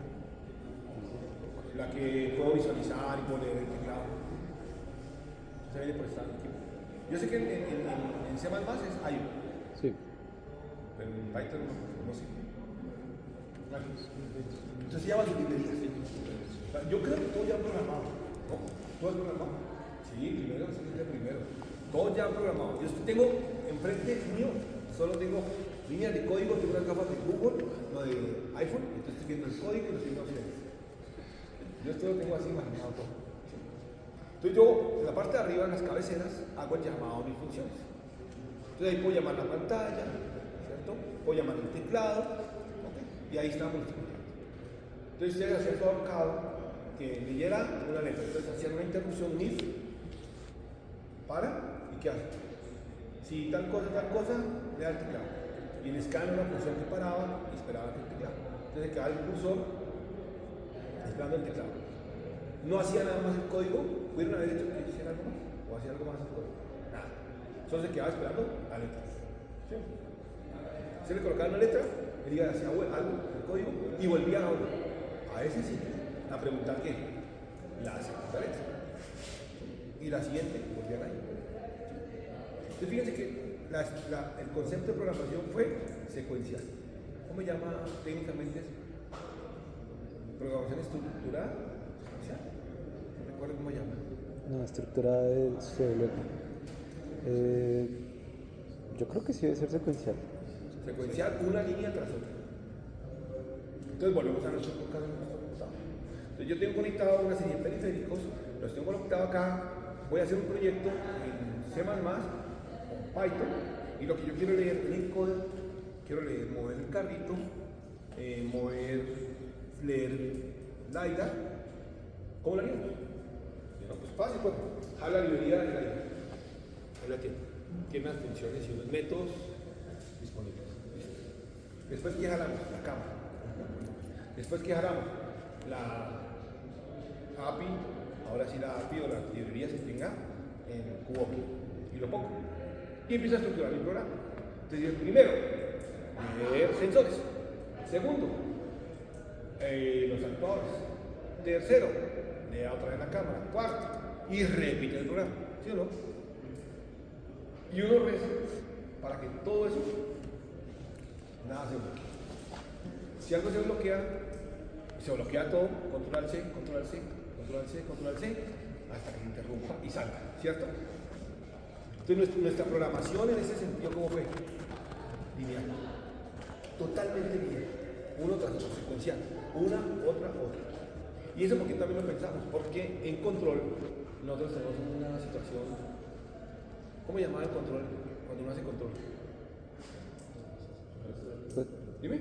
La que puedo visualizar y puedo leer el teclado. Se viene por esta equipo. Yo sé que en C++ es IO. Sí. Pero en Python no sé. Entonces se llama librerías. Yo creo que todo ya programado. ¿No? ¿Todo es programado? Sí, primero. Todo ya programado. Yo tengo enfrente mío, solo tengo líneas de código, tengo unas gafas de Google, no de iPhone, entonces estoy viendo el código y lo estoy viendo a ustedes. Yo esto lo tengo así imaginado todo. Entonces yo, en la parte de arriba, en las cabeceras, hago el llamado a mis funciones. Entonces ahí puedo llamar la pantalla, ¿cierto? Puedo llamar el teclado, ¿okay? Y ahí estamos. Entonces ustedes hacían todo ahorcado, que leyera una letra. Entonces hacían una interrupción, un if, para, ¿y qué hace? Si tal cosa, le da el teclado. Y en scan una función que paraba y esperaba que el teclado. Entonces quedaba el cursor esperando el teclado. No hacía nada más el código, pudieron haber dicho que hiciera algo más, o hacía algo más el código. Nada. Solo se quedaba esperando la letra. ¿Sí? Se le colocaba una letra, él iba hacia algo, el código, y volvía a ese sitio a preguntar qué. La segunda letra. Y la siguiente, volvían ahí. Entonces fíjense que el concepto de programación fue secuencial. ¿Cómo se llama técnicamente eso? Programación estructurada. ¿Secuencial? ¿No recuerdo cómo se llama? No, estructura de CLP. Yo creo que sí debe ser secuencial. Secuencial, una línea tras otra. Entonces volvemos a nuestro caso de nuestro computador. Entonces yo tengo conectado una serie de periféricos, los tengo conectados acá, voy a hacer un proyecto en C++, o Python, y lo que yo quiero leer en el código, quiero leer, mover el carrito, leer LiDAR. ¿Cómo la haríamos? No, pues fácil, pues, jala la librería de LiDAR. Ahí la tiene. Tiene unas funciones y unos métodos disponibles. Después que jalamos la cámara. Después que jalamos la API, ahora sí la API o la librería se tenga en Kuboki. Y lo pongo. Y empiezo a estructurar mi programa. Entonces, primero, leer sensores. Segundo, los actuadores. Tercero, lea otra vez la cámara. Cuarto, y repite el programa. ¿Sí o no? Y uno reza para que todo eso nada se bloquee. Si algo se bloquea todo, control C, control C, control C, control C, hasta que se interrumpa y salga, ¿cierto? Entonces nuestra programación en ese sentido, ¿cómo fue? Lineal. Totalmente lineal. Uno tras otro, secuencial. Una, otra. Y eso porque también lo pensamos, porque en control nosotros tenemos una situación, ¿cómo llamaba el control? Cuando uno hace control. Dime.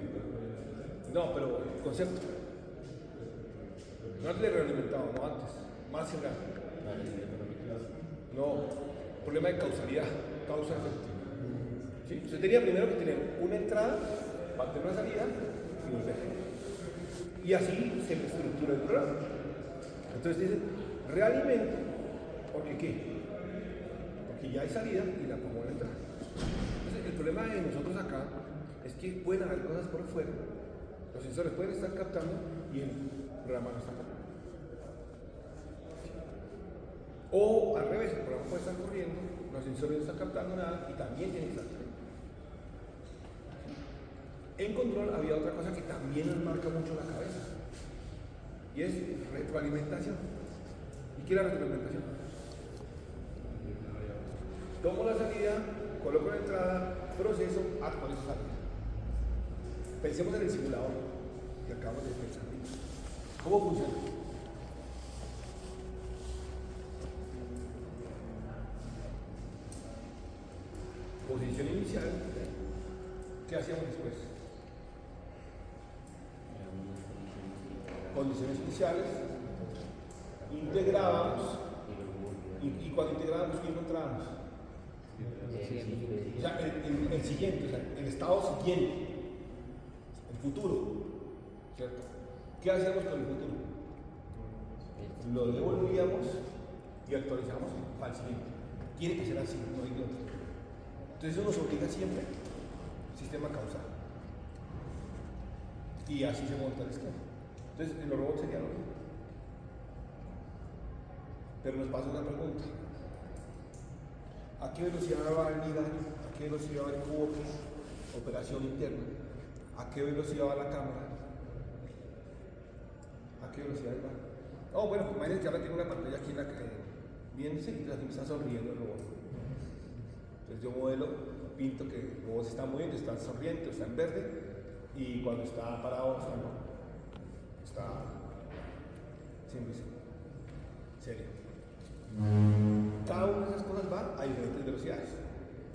No, pero concepto. No antes de realimentado, no antes. Más cerrado. No, problema de causalidad, causa-efecto. ¿Sí? Usted tenía primero que tener una entrada, mantener una salida y un eje. Y así se estructura el programa. Entonces dicen, realimento, ¿porque qué? Porque ya hay salida y la pongo en la entrada. Entonces el problema de nosotros acá es que pueden haber cosas por fuera, los sensores pueden estar captando y el programa no está captando. O al revés, el programa puede estar corriendo, los sensores no están captando nada y también tiene que estar corriendo. En control había otra cosa que también nos marca mucho la cabeza y es retroalimentación. ¿Y qué es la retroalimentación? Tomo la salida, coloco la entrada, proceso, actualizo salida. Pensemos en el simulador que acabamos de pensar. ¿Cómo funciona? Posición inicial. ¿Qué hacíamos después? Condiciones iniciales. Integrábamos. Y cuando integrábamos, ¿qué encontrábamos? O sea, el siguiente, o sea, el estado siguiente. El futuro, ¿cierto? ¿Qué hacíamos con el futuro? Lo devolvíamos y actualizamos al siguiente. Tiene que ser así, no hay de otro. Entonces eso nos obliga siempre al sistema causal. Y así se monta el esquema. Entonces en los robots sería lo mismo. Pero nos pasa una pregunta. ¿A qué velocidad va el mirar? ¿A qué velocidad va el cubo? Operación interna. ¿A qué velocidad va la cámara? ¿A qué velocidad va? Oh, bueno, pues imagínense que ahora tengo una pantalla aquí en la que viéndose y me está sonriendo el robot. Entonces yo modelo, pinto que el robot se está moviendo, está sonriente, está en verde, y cuando está parado está siempre serio. Cada una de esas cosas va a diferentes velocidades.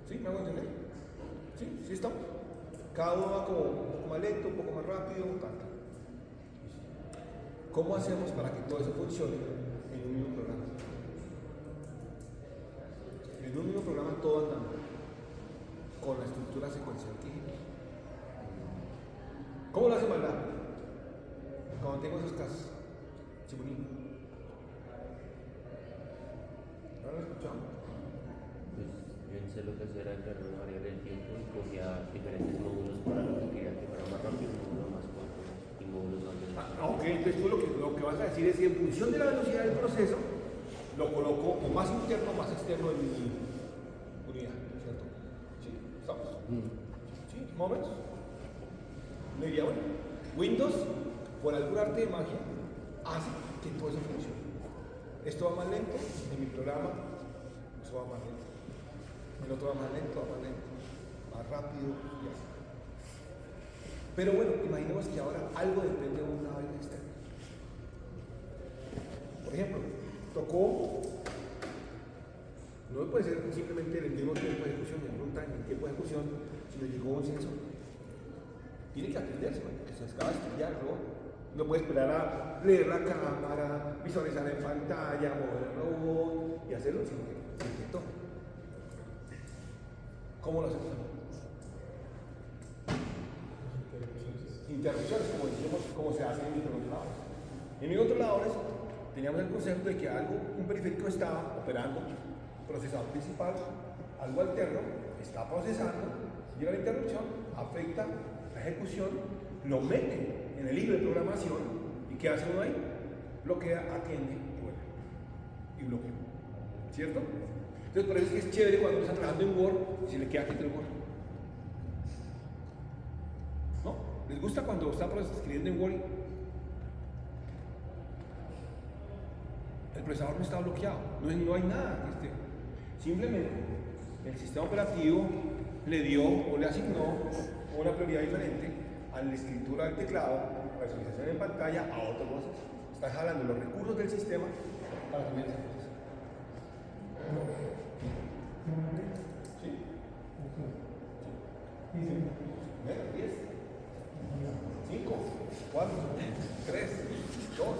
¿Sí? ¿Me hago entender? ¿Sí? ¿Sí estamos? Cada uno va como un poco más lento, un poco más rápido, tanto. ¿Cómo hacemos para que todo eso funcione en un mismo programa? En un mismo programa todo andando con la estructura secuencial que dijimos. ¿Cómo lo hace maldad? Cuando tengo esos casos. Chimunín. ¿No lo escuchamos? Pues yo en sé lo que hacía era crear una variable del tiempo y cogía diferentes módulos para lo que quería que fuera más rápido, un módulo más corto y módulos más lentos. Ok, entonces tú lo que vas a decir es que en función de la velocidad del proceso, lo coloco o más interno o más externo en mi unidad, ¿cierto? ¿Sí? ¿Estamos? ¿Sí? ¿Más o menos? ¿No diría bueno? Windows, por algún arte de magia, hace que todo eso funcione. Esto va más lento en mi programa, eso va más lento. El otro va más lento, más rápido y así. Pero bueno, imaginemos que ahora algo depende de una vaina externa. Por ejemplo, tocó, no puede ser simplemente el mismo tiempo de ejecución, el runtime, el tiempo de ejecución, sino llegó un sensor. Tiene que atenderse, porque se acaba de estrellar, ¿no? No puede esperar a leer la cámara, visualizar en pantalla, mover el robot y hacerlo, sino que se inquietó. ¿Cómo lo hacemos? interrupciones, como decíamos, como se hace en microcontroladores. En microcontroladores teníamos el concepto de que un periférico estaba operando, procesador principal, algo alterno, está procesando, llega la interrupción, afecta la ejecución, lo mete en el hilo de programación y ¿qué hace uno ahí? Bloquea, atiende y bloquea. ¿Cierto? Entonces por eso es que es chévere cuando uno está trabajando en Word y se le queda quieto el Word. ¿No? ¿Les gusta cuando está escribiendo en Word? El procesador no está bloqueado, no hay nada. Simplemente el sistema operativo le dio o le asignó una prioridad diferente a la escritura del teclado, a la visualización en pantalla, a otro proceso. Está jalando los recursos del sistema para cambiar ese proceso. ¿Sí? Menos 10, 5, 4, 3, 2.